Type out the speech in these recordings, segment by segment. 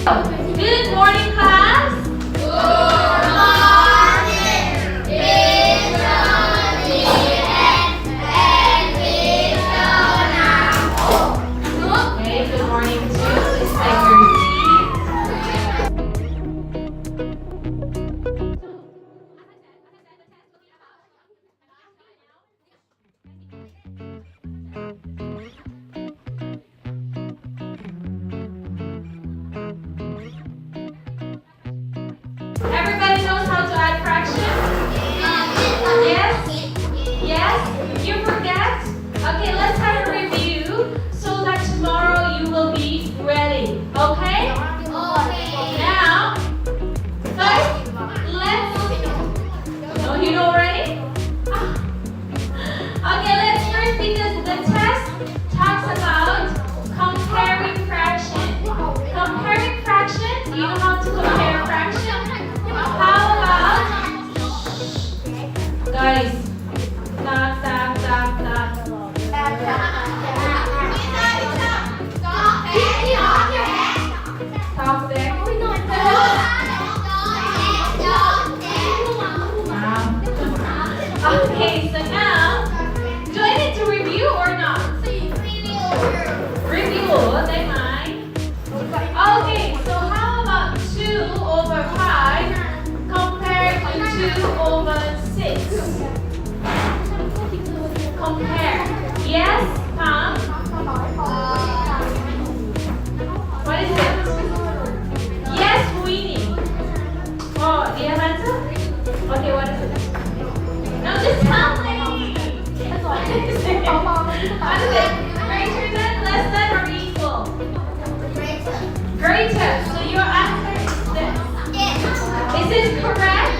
Good morning, class. Good morning, Okay, good morning too. Please take your seat. Everybody knows how to add fraction? Yes? Yes? You forget? Okay, let's have a review so that tomorrow you will be ready. Okay? Now, first, let's... No, you know already? Okay, let's first because the test talks about comparing fraction. Comparing fraction, do you know how to compare fraction? How about... Guys, tak, tak, tak, tak. Stop there. Okay, so now, do I need to review or not? Review, okay, mine. Okay, so how about 2 over 5 compared to 2 over 6? Compare. Yes, Pam? What is it? Yes, Winnie. Oh, do you have answer? Okay, what is it? No, just tell me. What is it? What is it? Greater than, less than, or equal? Greater. So your answer is this. Is this correct?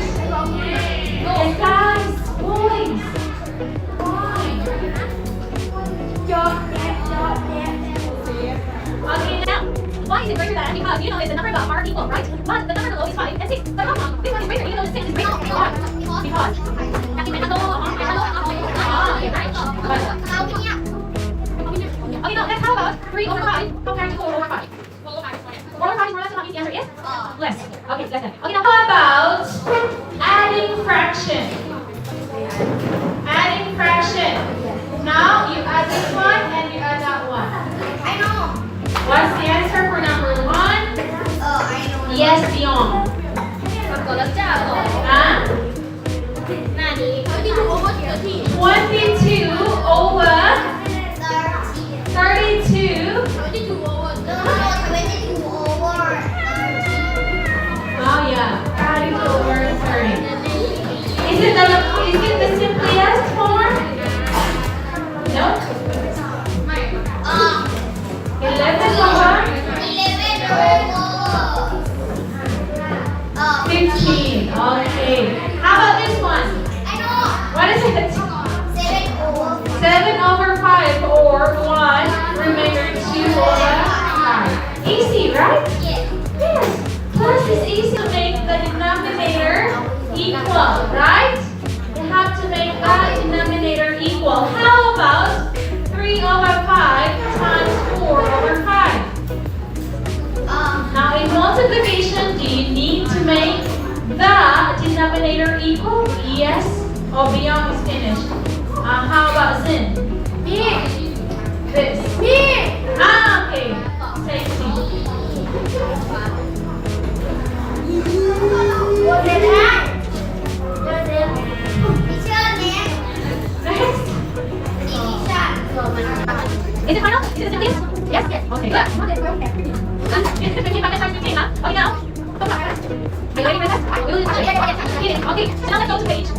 Yes, guys, boys. Okay, now, why is it greater than? Because you know the number above are equal, right? But the number below is 5 and 6. But how come this one is greater even though the 6 is greater? Because. Okay, now let's how about 3 over 5 compared to 4 over 5? 4 over 5 is more or less than the answer is? Less. Okay, less than. Okay, now how about adding fraction? Adding fraction. Now you add this one and you add that one. I know. What's the answer for number 1? I know. Yes, Dion. Huh? 22 over 32. Oh yeah, 32 over 30. Is it the simplest form? No. 11 over 15. Okay. How about this one? What is it? 7 over 5 or 1 remainder 2 over 5. Easy, right? Yes. Plus is easy to make the denominator equal, right? You have to make that denominator equal. How about 3 over 5 times 4 over 5? Now in multiplication, do you need to make the denominator equal? Yes. Oh, Beyond is finished. How about Zin? This. Okay. Take C. Next. Is it final? Is it the simplest? Yes? Okay. Good. 15 times 15, huh? Okay, now. Are you ready for this? Okay, so now let's go to page.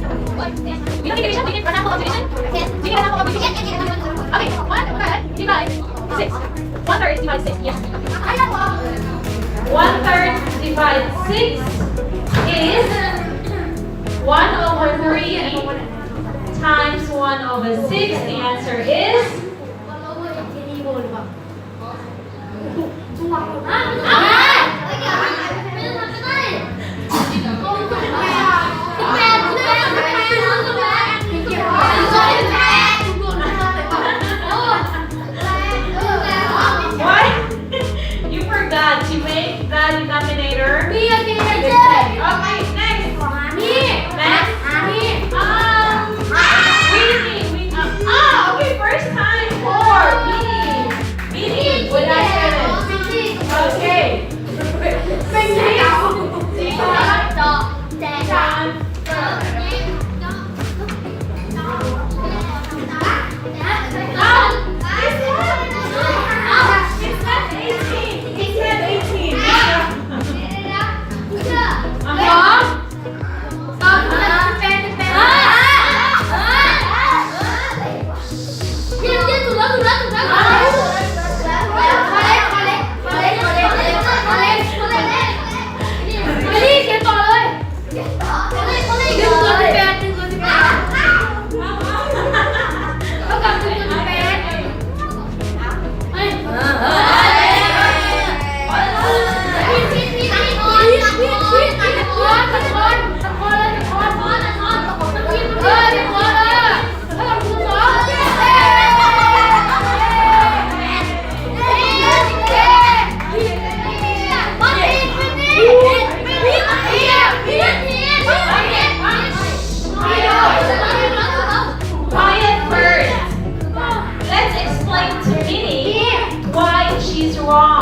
We don't need division, we need an example of division. Do you need an example of division? Okay, 1 divide 6. 1/3 divide 6, yes. 1/3 divide 6 is 1 over 3 times 1 over 6. The answer is... What? You forgot to make that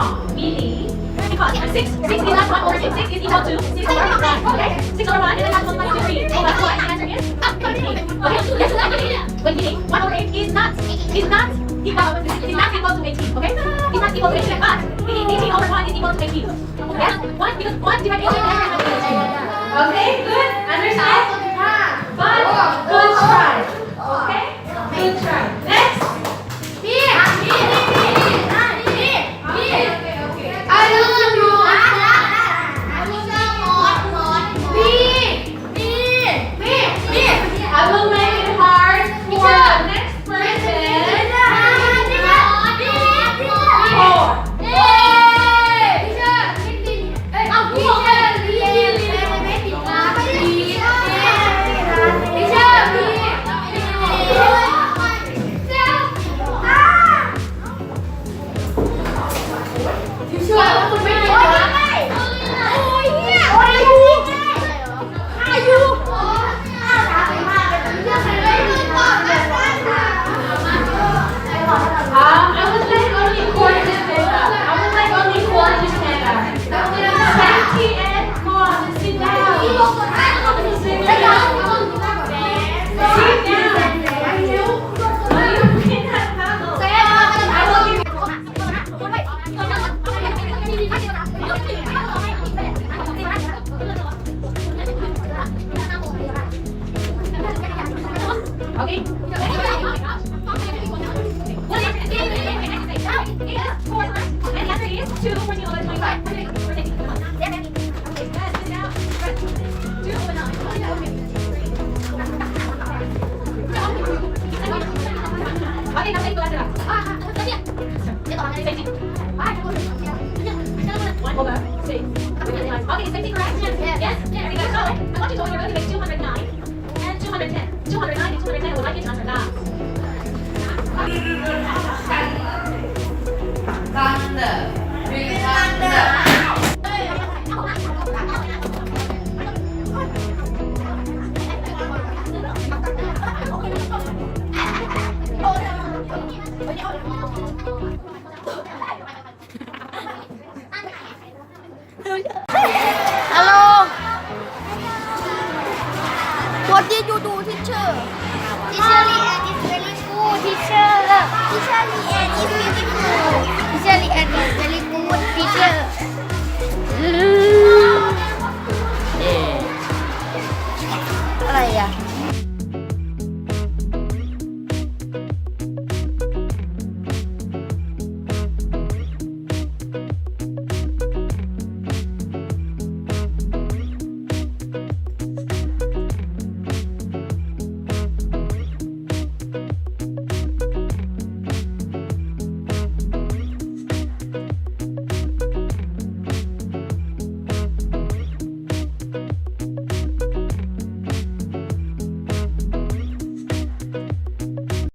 wrong. Meaning, because 6 is not 1 over 6. 6 is equal to 6 over 1. Okay? 6 over 1 and then that's 1 minus 2, 3. So that's why the answer is 18. Okay? Let's look at it. When meaning 1 over 8 is not equal to 18. Okay? It's not equal to 18. But meaning 18 over 1 is equal to 18. Yes? 1 because 1 divided 18 is 18. Okay? Good? Understand? But good try. Okay? Good try. Next. I will make it hard for the next person. What did you do, teacher? Teacher LeeAnne is very good. Teacher LeeAnne is beautiful. Teacher LeeAnne is very good. Teacher.